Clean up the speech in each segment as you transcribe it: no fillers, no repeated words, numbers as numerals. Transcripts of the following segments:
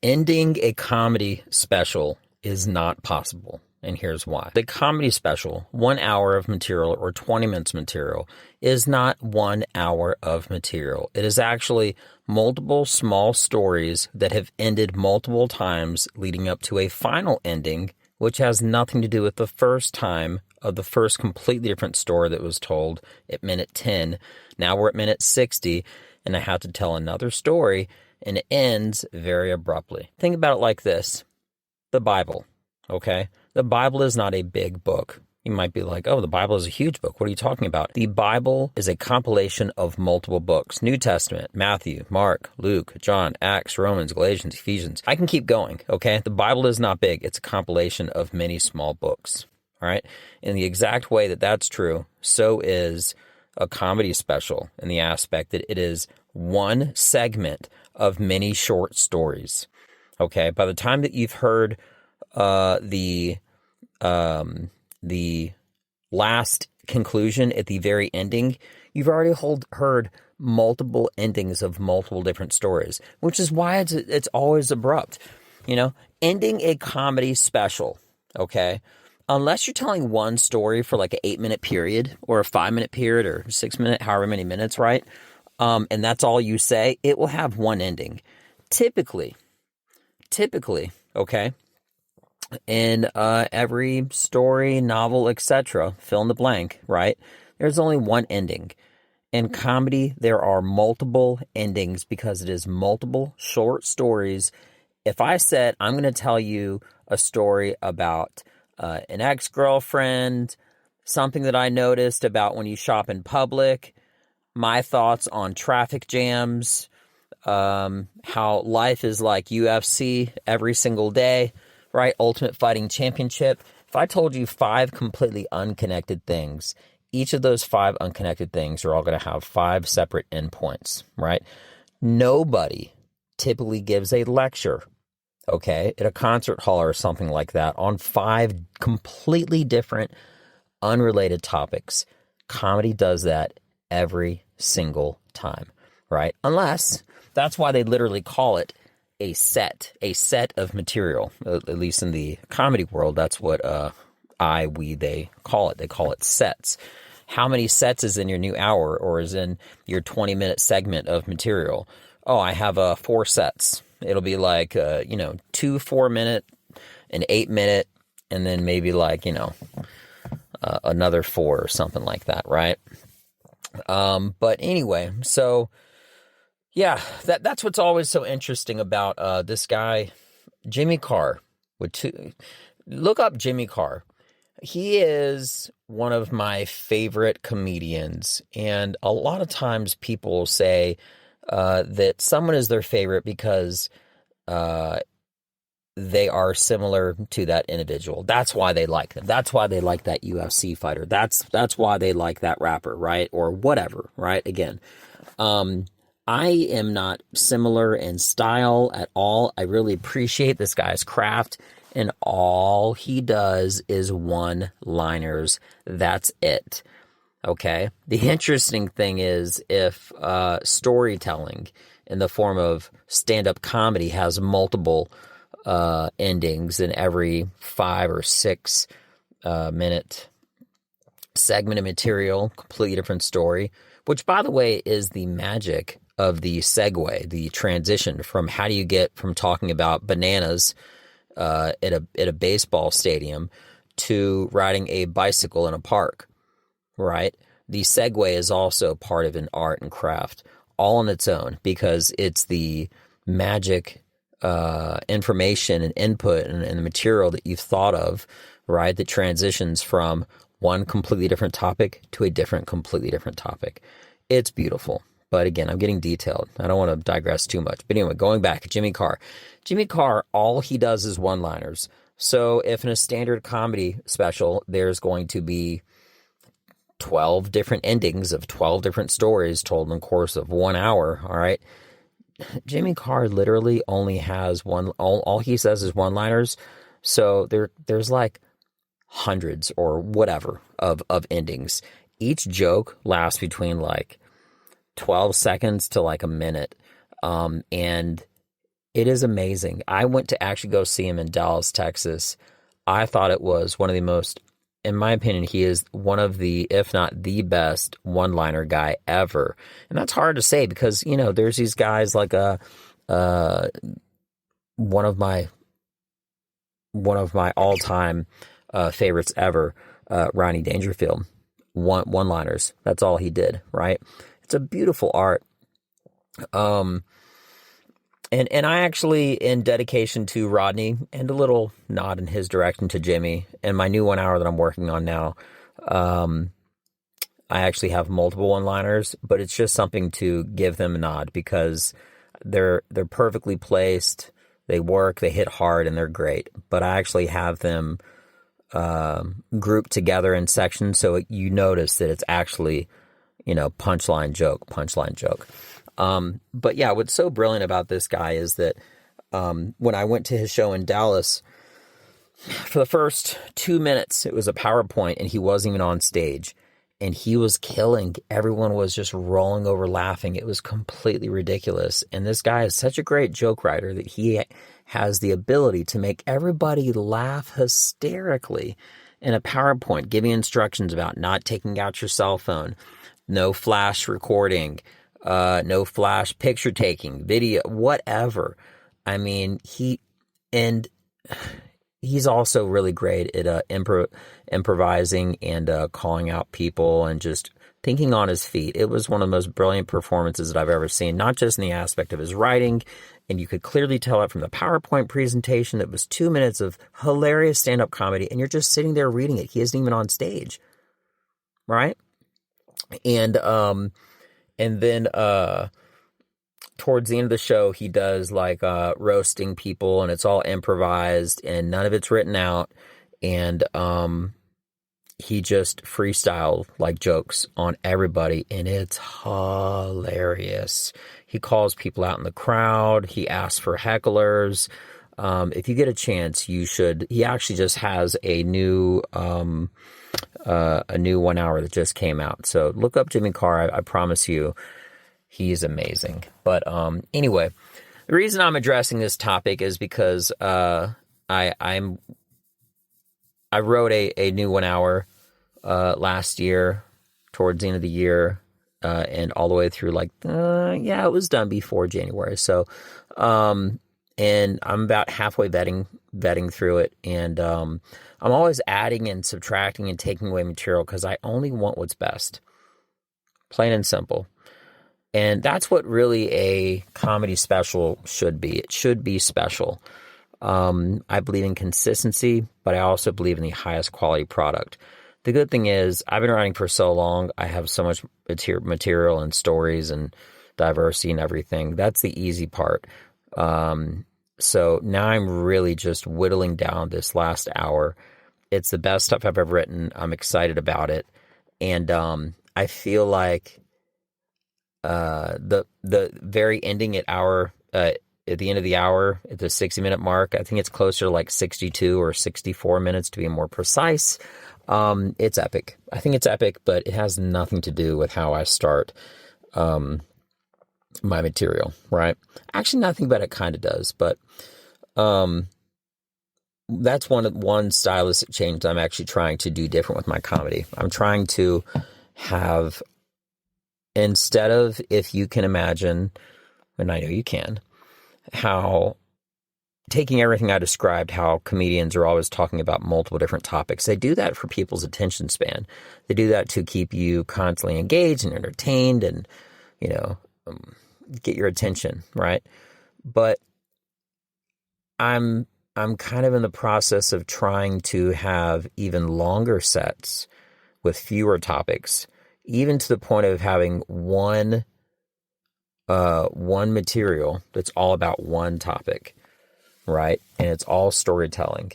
Ending a comedy special is not possible. And here's why. The comedy special, 1 hour of material or 20 minutes material, is not 1 hour of material. It is actually multiple small stories that have ended multiple times leading up to a final ending, which has nothing to do with the first time of the first completely different story that was told at minute 10. Now we're at minute 60, and I have to tell another story, and it ends very abruptly. Think about it like this. The Bible, okay? The Bible is not a big book. You might be like, oh, the Bible is a huge book. What are you talking about? The Bible is a compilation of multiple books. New Testament, Matthew, Mark, Luke, John, Acts, Romans, Galatians, Ephesians. I can keep going, okay? The Bible is not big. It's a compilation of many small books, all right? In the exact way that that's true, so is a comedy special in the aspect that it is one segment of many short stories, okay? By the time that you've heard the last conclusion at the very ending, you've already heard multiple endings of multiple different stories, which is why it's always abrupt. You know, ending a comedy special, okay, unless you're telling one story for like an 8-minute period or a 5-minute period or 6-minute, however many minutes, right? And that's all you say, it will have one ending. Typically, okay, in every story, novel, etc., fill in the blank, right? There's only one ending. In comedy, there are multiple endings because it is multiple short stories. If I said, I'm going to tell you a story about an ex-girlfriend, something that I noticed about when you shop in public, my thoughts on traffic jams, how life is like UFC every single day, right? Ultimate Fighting Championship. If I told you 5 completely unconnected things, each of those 5 unconnected things are all going to have 5 separate endpoints, right? Nobody typically gives a lecture, okay, at a concert hall or something like that on 5 completely different, unrelated topics. Comedy does that every single time, right? Unless, that's why they literally call it a set of material. At least in the comedy world, that's what they call it. They call it sets. How many sets is in your new hour or is in your 20-minute segment of material? Oh, I have 4 sets. It'll be like, 2 4-minute, an 8-minute, and then maybe like, another 4 or something like that, right? But anyway, so yeah, that's what's always so interesting about this guy, Jimmy Carr. Look up Jimmy Carr. He is one of my favorite comedians, and a lot of times people say that someone is their favorite because they are similar to that individual. That's why they like them. That's why they like that UFC fighter. That's why they like that rapper, right? Or whatever, right? Again, I am not similar in style at all. I really appreciate this guy's craft, and all he does is one-liners. That's it. Okay? The interesting thing is if storytelling in the form of stand-up comedy has multiple endings in every 5 or 6 minute segment of material, completely different story, which, by the way, is the magic of the segue, the transition from how do you get from talking about bananas at a baseball stadium to riding a bicycle in a park, right? The segue is also part of an art and craft all on its own because it's the magic information and input and the material that you've thought of, right, that transitions from one completely different topic to a different completely different topic. It's beautiful. But again, I'm getting detailed. I don't want to digress too much. But anyway, going back, Jimmy Carr. Jimmy Carr, all he does is one-liners. So if in a standard comedy special, there's going to be 12 different endings of 12 different stories told in the course of 1 hour, all right? Jimmy Carr literally only has all he says is one-liners. So there's like hundreds or whatever of endings. Each joke lasts between like 12 seconds to like a minute. And It is amazing. I went to actually go see him in Dallas, Texas. I thought it was one of the most, in my opinion, he is one of the, if not the best one-liner guy ever. And that's hard to say because, there's these guys like one of my all-time favorites ever, Ronnie Dangerfield. One-liners. That's all he did, right? It's a beautiful art. And I actually, in dedication to Rodney and a little nod in his direction to Jimmy and my new 1 hour that I'm working on now, I actually have multiple one-liners, but it's just something to give them a nod because they're perfectly placed, they work, they hit hard, and they're great. But I actually have them grouped together in sections, so you notice that it's actually, punchline joke. But yeah, what's so brilliant about this guy is that when I went to his show in Dallas, for the first 2 minutes, it was a PowerPoint, and he wasn't even on stage. And he was killing. Everyone was just rolling over laughing. It was completely ridiculous. And this guy is such a great joke writer that he has the ability to make everybody laugh hysterically in a PowerPoint, giving instructions about not taking out your cell phone, no flash recording, no flash picture taking, video, whatever. I mean, he's also really great at improvising and calling out people and just thinking on his feet. It was one of the most brilliant performances that I've ever seen, not just in the aspect of his writing, and you could clearly tell it from the PowerPoint presentation. That was 2 minutes of hilarious stand-up comedy, and you're just sitting there reading it. He isn't even on stage, right? And then towards the end of the show, he does like roasting people, and it's all improvised and none of it's written out. And he just freestyle like jokes on everybody, and it's hilarious. He calls people out in the crowd. He asks for hecklers. If you get a chance, you should. He actually just has a new 1 hour that just came out. So look up Jimmy Carr. I promise you, he's amazing. But anyway, the reason I'm addressing this topic is because I wrote a new 1 hour last year, towards the end of the year, and all the way through it was done before January. So, and I'm about halfway vetting through it, and I'm always adding and subtracting and taking away material because I only want what's best, plain and simple. And that's what really a comedy special should be. It should be special. I believe in consistency, but I also believe in the highest quality product. The good thing is I've been writing for so long. I have so much material and stories and diversity and everything. That's the easy part. So now I'm really just whittling down this last hour. It's the best stuff I've ever written. I'm excited about it. And I feel like the very ending at the end of the hour, at the 60-minute mark, I think it's closer to like 62 or 64 minutes to be more precise. It's epic. I think it's epic, but it has nothing to do with how I start my material, right? Actually, nothing but it kind of does, but that's one stylistic change I'm actually trying to do different with my comedy. I'm trying to have, instead of, if you can imagine, and I know you can, how taking everything I described, how comedians are always talking about multiple different topics. They do that for people's attention span. They do that to keep you constantly engaged and entertained and, get your attention, right? But I'm kind of in the process of trying to have even longer sets with fewer topics, even to the point of having one material that's all about one topic, right? And it's all storytelling.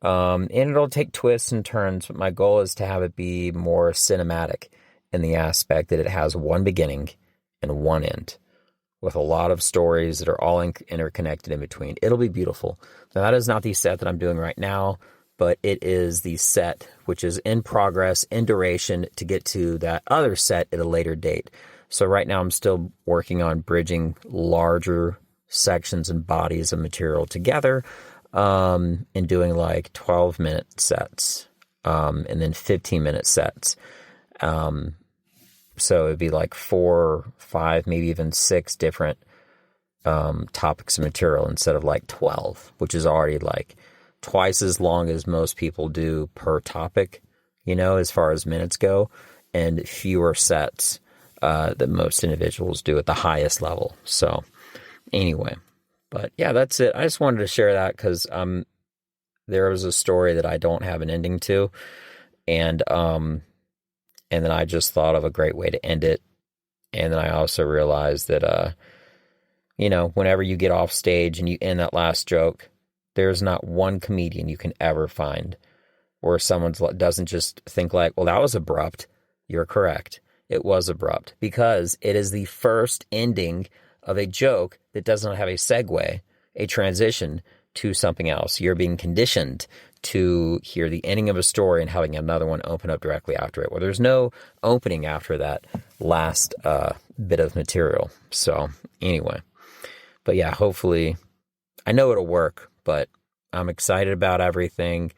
And it'll take twists and turns, but my goal is to have it be more cinematic in the aspect that it has one beginning and one end, with a lot of stories that are all interconnected in between. It'll be beautiful. Now, that is not the set that I'm doing right now, but it is the set which is in progress, in duration, to get to that other set at a later date. So right now I'm still working on bridging larger sections and bodies of material together, and doing like 12-minute sets, and then 15-minute sets. So it'd be like 4, 5, maybe even 6 different topics of material instead of like 12, which is already like twice as long as most people do per topic, as far as minutes go, and fewer sets that most individuals do at the highest level. So anyway, but yeah, that's it. I just wanted to share that because there was a story that I don't have an ending to, and then I just thought of a great way to end it. And then I also realized that whenever you get off stage and you end that last joke, there's not one comedian you can ever find where someone doesn't just think like, well, that was abrupt. You're correct. It was abrupt because it is the first ending of a joke that doesn't have a segue, a transition to something else. You're being conditioned to hear the ending of a story and having another one open up directly after it. Well, there's no opening after that last bit of material. So anyway, but yeah, hopefully, I know it'll work, but I'm excited about everything.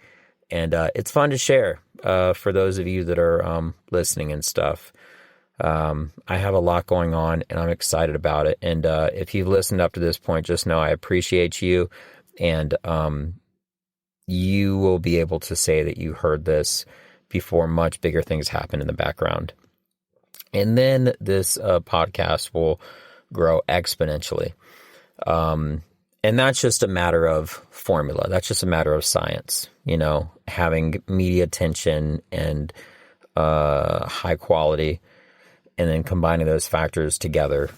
And it's fun to share for those of you that are listening and stuff. I have a lot going on and I'm excited about it. And if you've listened up to this point, just know I appreciate you. And you will be able to say that you heard this before much bigger things happen in the background. And then this podcast will grow exponentially. And that's just a matter of formula. That's just a matter of science, having media attention and high quality, and then combining those factors together.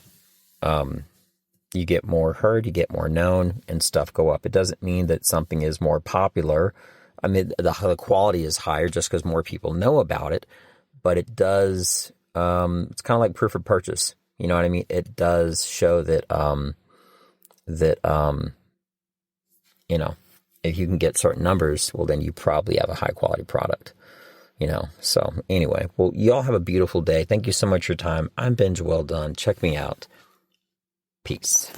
You get more heard, you get more known, and stuff go up. It doesn't mean that something is more popular. I mean, the quality is higher just because more people know about it, but it does, it's kind of like proof of purchase. You know what I mean? It does show that, if you can get certain numbers, well, then you probably have a high quality product, So anyway, well, you all have a beautiful day. Thank you so much for your time. I'm Benja. Welldone. Check me out. Peace.